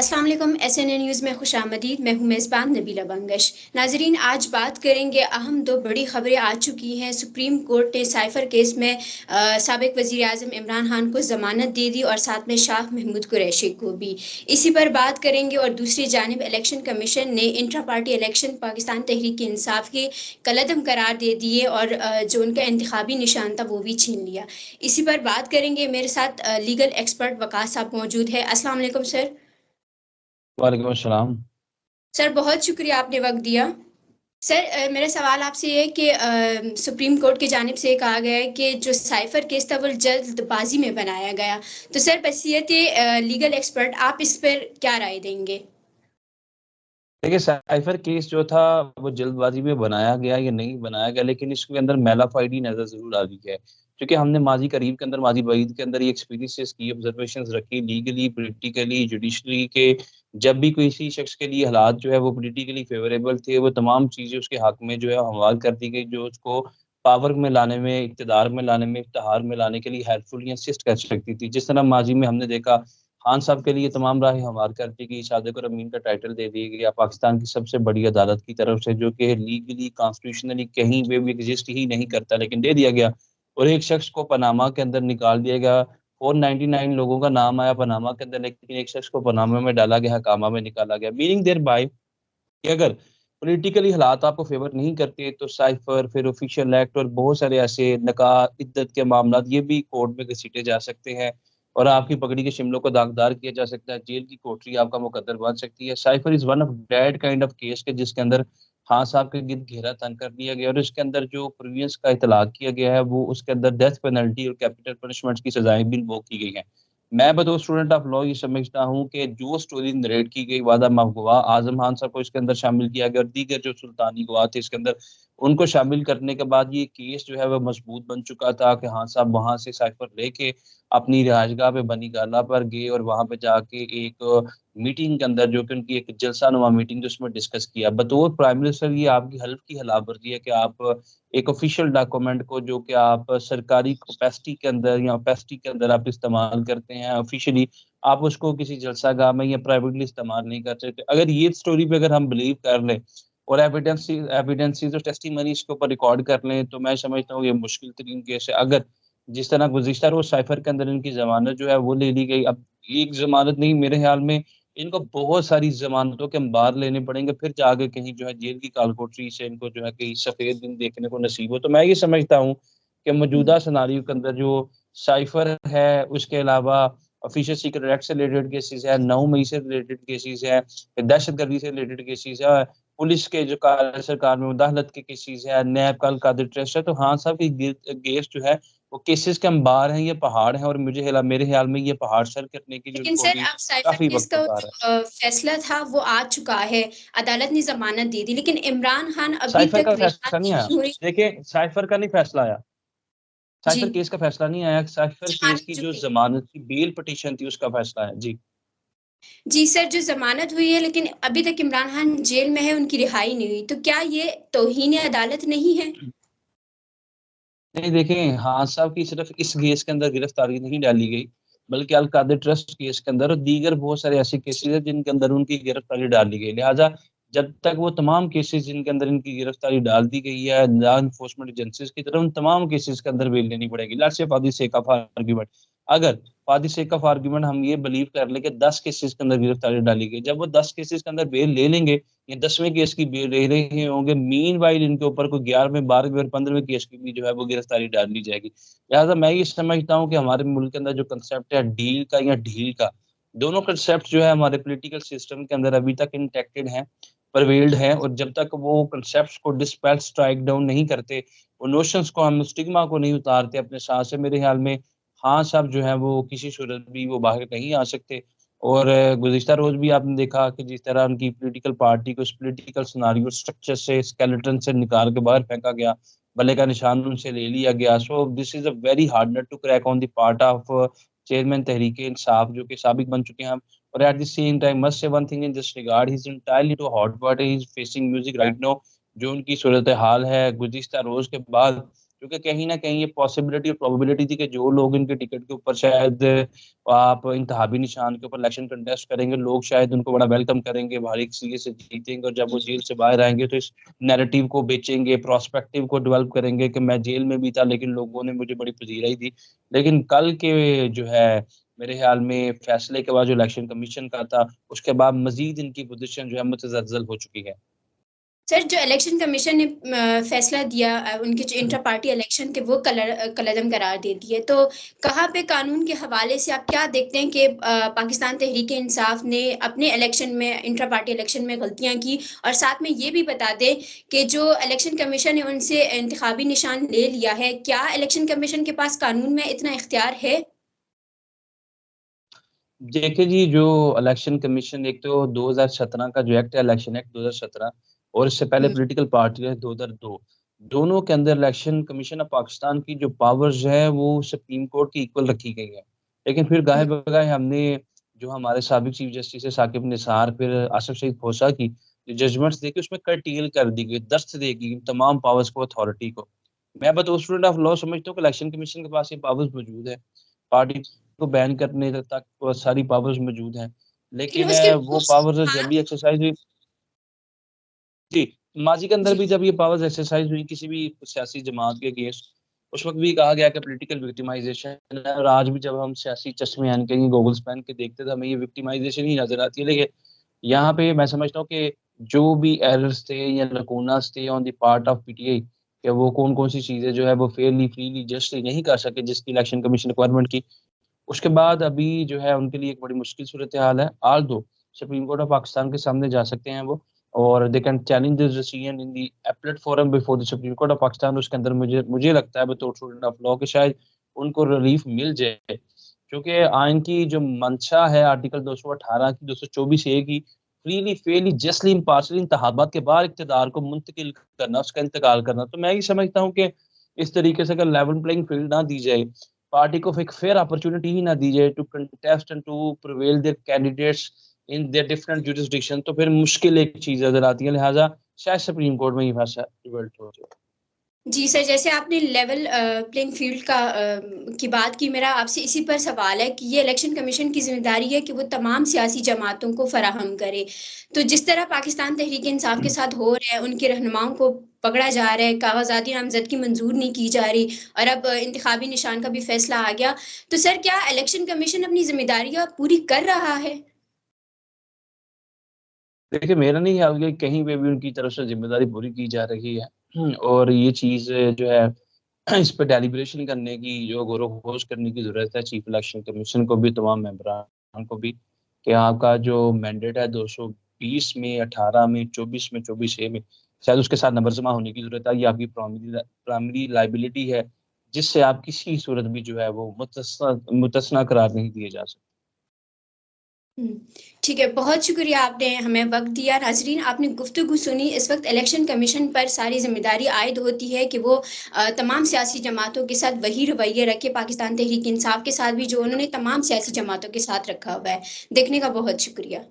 अस्सलाम वालेकुम। SNA news में खुशामदीद। मैं हूँ मेज़बान नबीला बंगश। नाजरीन, आज बात करेंगे अहम दो बड़ी खबरें आ चुकी हैं। सुप्रीम कोर्ट ने साइफर केस में साबिक वज़ीर आज़म इमरान खान को ज़मानत दे दी और साथ में शाह महमूद कुरैशी को भी। इसी पर बात करेंगे। और दूसरी जानिब इलेक्शन कमीशन ने intra party election Pakistan Tehreek Insaf के कलअदम करार दे दिए और जो उनका इंतखाबी निशान था वो भी छीन लिया। इसी पर बात करेंगे। मेरे साथ लीगल एक्सपर्ट वकास साहब मौजूद है। अस्सलाम वालेकुम सर। वालेकुम अस्सलाम। सर, बहुत शुक्रिया आपने वक्त दिया। सर, मेरा सवाल आपसे ये है कि सुप्रीम कोर्ट की जानिब से कहा गया है कि जो साइफर केस था वो जल्दबाजी में बनाया गया। तो सर, बसीयत लीगल एक्सपर्ट, आप इस पर क्या राय देंगे? देखिए, साइफर केस जो था वो जल्दबाजी में बनाया गया या नहीं बनाया गया, लेकिन इसके अंदर मेलाफाइडी नजर जरूर आ रही है। क्योंकि हमने माजी करीब के अंदर, माजी बईद के अंदर ये एक्सपीरियंसेस की, ऑब्जर्वेशंस रखी, लीगली, पॉलिटिकली, जुडिशरी के। जब भी किसी शख्स के लिए हालात जो है वो पॉलिटिकली फेवरेबल थे, वो तमाम चीजें उसके हक में जो है हमवार कर दी गई, जो उसको पावर में लाने में, इक़्तिदार में लाने में, इफ्तिहार में लाने के लिए हेल्पफुल या असिस्ट कर सकती थी। जिस तरह माजी में हमने देखा, खान साहब के लिए तमाम राह हमार कर दी गई, सादिक और अमीन का टाइटल दे दिया गया पाकिस्तान की सबसे बड़ी अदालत की तरफ से, जो कि लीगली, कॉन्स्टिट्यूशनली कहीं पे भी एग्जिस्ट ही नहीं करता, लेकिन दे दिया गया। और एक शख्स को पनामा के अंदर निकाल दिया गया। 499 लोगों का नाम आया पनामा के अंदर, लेकिन एक शख्स को पनामा में डाला गया, हकामा में निकाला गया। मीनिंग देयर बाय कि अगर पॉलिटिकली हालात आपको फेवर नहीं करते तो साइफर, फिर ऑफिशियल एक्ट और बहुत सारे ऐसे नकाह, इद्दत के मामला, ये भी कोर्ट में घसीटे जा सकते हैं और आपकी पगड़ी के शिमलों को दागदार किया जा सकता है। जेल की कोठरी आपका मुकद्दर बन सकती है। Cipher is one of that kind of case के जिसके अंदर खान साहब के गिर्द घेरा तंग कर दिया गया और इसके अंदर जो प्रीवियस का इतलाक किया गया है वो उसके अंदर डेथ पेनल्टी और कैपिटल पनिशमेंट की सजाएं भी वो की गई हैं। मैं बतौर स्टूडेंट ऑफ लॉ ये समझता हूँ कि जो स्टोरी नरेट की गई, वादा माफ गवाह आजम खान साहब को इसके अंदर शामिल किया गया और दीगर जो सुल्तानी गवाह थे इसके अंदर, उनको शामिल करने के बाद ये केस जो है वह मजबूत बन चुका था कि हाँ साहब वहां से साइफर लेके अपनी रिहायशगाह पे बनी गाला पर गए और वहां पे जाके एक मीटिंग के अंदर, जो कि उनकी एक जलसानुमा मीटिंग, जो उसमें डिस्कस किया। बतौर प्राइम मिनिस्टर ये आपकी हल्फ की खिलाफ वर्जी है कि आप एक ऑफिशियल डॉक्यूमेंट को, जो कि आप सरकारी कैपेसिटी के अंदर या कैपेसिटी के अंदर आप इस्तेमाल करते हैं ऑफिशियली, आप उसको किसी जलसागाह में या प्राइवेटली इस्तेमाल नहीं कर सकते। अगर ये स्टोरी पे अगर हम बिलीव कर लें और एविडेंसेस और टेस्टिमनी इसके ऊपर रिकॉर्ड कर लें, तो मैं समझता हूँ ये मुश्किल तरीन केस है। अगर जिस तरह गुज़िश्ता रोज़ साइफर के अंदर इनकी जमानत जो है वो ले ली गई, अब एक जमानत नहीं, मेरे ख्याल में इनको बहुत सारी जमानतों के अंबार लेने पड़ेंगे, फिर जाके कहीं जो है जेल की कालकोठरी से इनको जो है कहीं सफेद दिन देखने को नसीब हो। तो मैं ये समझता हूँ कि मौजूदा सिनारियो के अंदर जो साइफर है, उसके अलावा ऑफिशियल सीक्रेट एक्ट से रिलेटेड केसेस है, 9 मई से रिलेटेड केसेस है, दहशतगर्दी से रिलेटेड केसेस है, पुलिस के जो कार्य सरकार में मुदाखलत के केसेस है, नैब का कादिर ट्रस्ट है। तो हाँ साहब की गेस जो है वो केसेस के अंबार हैं, ये पहाड़ हैं और मेरे ख्याल में ये पहाड़ सर करने की जो लेकिन इनको सर, अभी अब साइफर काफी केस वक्त का बता रहा है। जो फैसला था वो आ चुका है। अदालत ने जमानत दे दी, लेकिन इमरान खान अभी साइफर तक का रिहा फैसला नहीं आया। नहीं हुए। देखिए, साइफर का नहीं फैसला आया, जी। साइफर केस का फैसला नहीं आया, साइफर केस जमानत की जो जो हुई है। जमानत की बेल पिटीशन थी उसका फैसला है जी। जी सर, जो जमानत हुई है, लेकिन अभी तक इमरान खान जेल में है, उनकी रिहाई नहीं हुई। तो क्या ये तौहीन अदालत नहीं है? नहीं, देखें, हाँ साहब की सिर्फ इस केस के अंदर गिरफ्तारी नहीं डाली गई, बल्कि अल कादिर ट्रस्ट केस के अंदर और दीगर बहुत सारे ऐसे केसेस हैं जिनके अंदर उनकी गिरफ्तारी डाली गई। लिहाजा जब तक वो तमाम केसेस जिनके अंदर इनकी गिरफ्तारी डाल दी गई है लॉ इन्फोर्समेंट एजेंसीज की तरफ, उन तमाम केसेस के अंदर बेल लेनी पड़ेगी। Let's say for the sake of argument, अगर for the sake of argument हम ये बिलीव कर ले कि 10 केसेस के अंदर गिरफ्तारी डाली गई, जब वो 10 केसेस के अंदर बेल ले लेंगे, ये 10वें केस की बेल ले रहे होंगे, मीन वाइल इनके ऊपर कोई 11वें, 12वें और 15वें केस की भी जो है वो गिरफ्तारी डाल ली जाएगी। लिहाजा मैं ये समझता हूँ कि हमारे मुल्क के अंदर जो कंसेप्ट है डील का या ढील का, दोनों कंसेप्ट जो है हमारे पॉलिटिकल सिस्टम के अंदर अभी तक इंटेक्टेड हैं, परवेल्ड हैं। और जब तक वो कंसेप्ट को डिस्पेल, स्ट्राइक डाउन नहीं करते, वो नोशंस को, हम स्टिग्मा को नहीं उतारते अपने साथ से, मेरे ख्याल में हाँ साहब जो है वो किसी सूरत भी वो बाहर नहीं आ सकते। और गुज़िश्ता रोज भी आपने देखा कि जिस तरह उनकी पॉलिटिकल पार्टी को उस पॉलिटिकल सिनारियो स्ट्रक्चर से, स्केलेटन से निकाल के बाहर फेंका गया, बल्ले का निशान उनसे ले लिया गया। So this is a very hard nut to crack on the part of chairman Tehreek Insaf, जो कि साबिक बन चुके हैं हम। और at the same time must say one thing in this regard, he is entirely to hot water, he is facing music right now. जो उनकी सूरत हाल है गुज़िश्ता रोज के बाद, क्योंकि कहीं न कहीं ये पॉसिबिलिटी और प्रोबेबिलिटी थी कि जो लोग इनके टिकट के ऊपर शायद आप इंतखाबी निशान के ऊपर इलेक्शन कंटेस्ट करेंगे, लोग शायद उनको बड़ा वेलकम करेंगे, भारी सीगे से जीतेंगे और जब वो जेल से बाहर आएँगे तो इस नैरेटिव को बेचेंगे, प्रोस्पेक्टिव को डेवलप करेंगे कि मैं जेल में भी था लेकिन लोगों ने मुझे बड़ी पज़ीराई दी। लेकिन कल के जो है मेरे ख़्याल में फैसले के बाद जो इलेक्शन कमीशन का था, उसके बाद मज़ीद इनकी पोज़ीशन जो है मुतज़लज़ल हो चुकी है। सर, जो इलेक्शन कमीशन ने फैसला दिया उनके जो इंटर पार्टी इलेक्शन के वो कलअदम करार दे दिए, तो कहाँ पे कानून के हवाले से आप क्या देखते हैं कि पाकिस्तान तहरीक-ए-इंसाफ ने अपने इलेक्शन में इंटर पार्टी इलेक्शन में गलतियाँ की और साथ में ये भी बता दें कि जो इलेक्शन कमीशन ने उनसे इंतखाबी निशान ले लिया है, क्या इलेक्शन कमीशन के पास कानून में इतना इख्तियार है? देखिए जी, जो इलेक्शन कमीशन एक तो 2017 का जो एक्ट है इलेक्शन एक्ट 2017 और इससे पहले हुँ, पॉलिटिकल पार्टी है 2002 दोनों के अंदर इलेक्शन कमीशन ऑफ पाकिस्तान की जो पावर्स है वो सुप्रीम कोर्ट की इक्वल रखी गई है। लेकिन फिर हुँ, गाहे-बगाए हमने जो हमारे साबिक चीफ जस्टिस है साकिब निसार फिर आसिफ सईद खोसा की जो जजमेंट्स देखी उसमें कर्टेल कर दी गई, दस्त दे दी तमाम पावर्स को अथॉरिटी को। मैं बतौर स्टूडेंट ऑफ लॉ समझता हूँ कि इलेक्शन कमीशन के पास ये पावर्स मौजूद है। पार्टी को बैन करने तक वो सारी पावर्स मौजूद हैं। लेकिन लेकिन उसके वो उस पावर्स हाँ, जब भी एक्सरसाइज़ हुई जी, माज़ी के अंदर जी। भी जब ये पावर्स एक्सरसाइज़ हुई किसी भी सियासी जमात के अगेंस्ट, उस वक़्त भी कहा गया कि पॉलिटिकल विक्टिमाइज़ेशन है और आज भी जब हम सियासी चश्मे यानी कि गॉगल्स पहन के देखते हैं तो हमें ये विक्टिमाइज़ेशन ही नज़र आती है। लेकिन यहाँ पे मैं समझता हूँ कि जो भी एरर्स थे या लकूनास थे on the part of PTI कि वो कौन-कौन सी चीज़ें जो है वो फेयरली, फ्रीली, जस्टली नहीं कर सके जिसकी इलेक्शन कमीशन रिक्वायरमेंट की। उसके बाद अभी जो है उनके लिए एक बड़ी मुश्किल सूरत-ए-हाल है। Although supreme court of Pakistan के सामने जा सकते हैं वो और they can challenge this decision in the appellate forum before the supreme court of Pakistan उसके अंदर मुझे लगता है बतौर स्टूडेंट ऑफ लॉ कि शायद उनको रिलीफ मिल जाए। क्योंकि आइन की जो मंशा है आर्टिकल 218 की 224 ए की फ्रीली, फेयरली, जस्टली, इम्पार्शियली इंतखाबात के बाद इक़्तिदार को मुंतकिल करना, उसका इंतकाल करना। तो मैं ये समझता हूँ कि इस तरीके से अगर लेवल प्लेइंग फील्ड ना दी जाए पार्टी को एक फेयर अपॉर्च्युनिटी ही ना दी जाए to contest and to prevail their candidates in their different jurisdiction तो फिर मुश्किल एक चीज़ नज़र आती है। लिहाज़ा शायद सुप्रीम कोर्ट में ये फैसला रिवर्ट हो जाए। जी सर, जैसे आपने लेवल प्लेइंग फील्ड का की बात की, मेरा आपसे इसी पर सवाल है कि ये इलेक्शन कमीशन की ज़िम्मेदारी है कि वो तमाम सियासी जमातों को फ़राहम करे। तो जिस तरह पाकिस्तान तहरीक-ए-इंसाफ के साथ हो रहा है, उनके रहनुमाओं को पकड़ा जा रहा है, कागज़ाती नामज़दगी मंज़ूर नहीं की जा रही और अब इंतखाबी निशान का भी फ़ैसला आ गया। तो सर, क्या इलेक्शन कमीशन अपनी ज़िम्मेदारियाँ पूरी कर रहा है? देखिए, मेरा नहीं ख़्याल कि कहीं पे भी उनकी तरफ से ज़िम्मेदारी पूरी की जा रही है। और ये चीज़ जो है इस पे डेलिब्रेशन करने की जो गौर-व-ख़ोज करने की ज़रूरत है चीफ इलेक्शन कमीशन को भी, तमाम मेंबरान को भी, कि आपका जो मैंडेट है 220 में, 18 में, 24 में, 24 ए में, शायद उसके साथ नंबर-जमा होने की ज़रूरत है। ये आपकी प्राइमरी लायबिलिटी है, जिससे आप किसी सूरत भी जो है वो मुतस्ना करार नहीं दिए जा सकते। हुँ, ठीक है, बहुत शुक्रिया आपने हमें वक़्त दिया। नाज़रीन, आपने गुफ्तगू सुनी। इस वक़्त इलेक्शन कमीशन पर सारी ज़िम्मेदारी आयद होती है कि वो तमाम सियासी जमातों के साथ वही रवैये रखे, पाकिस्तान तहरीक इंसाफ के साथ भी जो उन्होंने तमाम सियासी जमातों के साथ रखा हुआ है। देखने का बहुत शुक्रिया।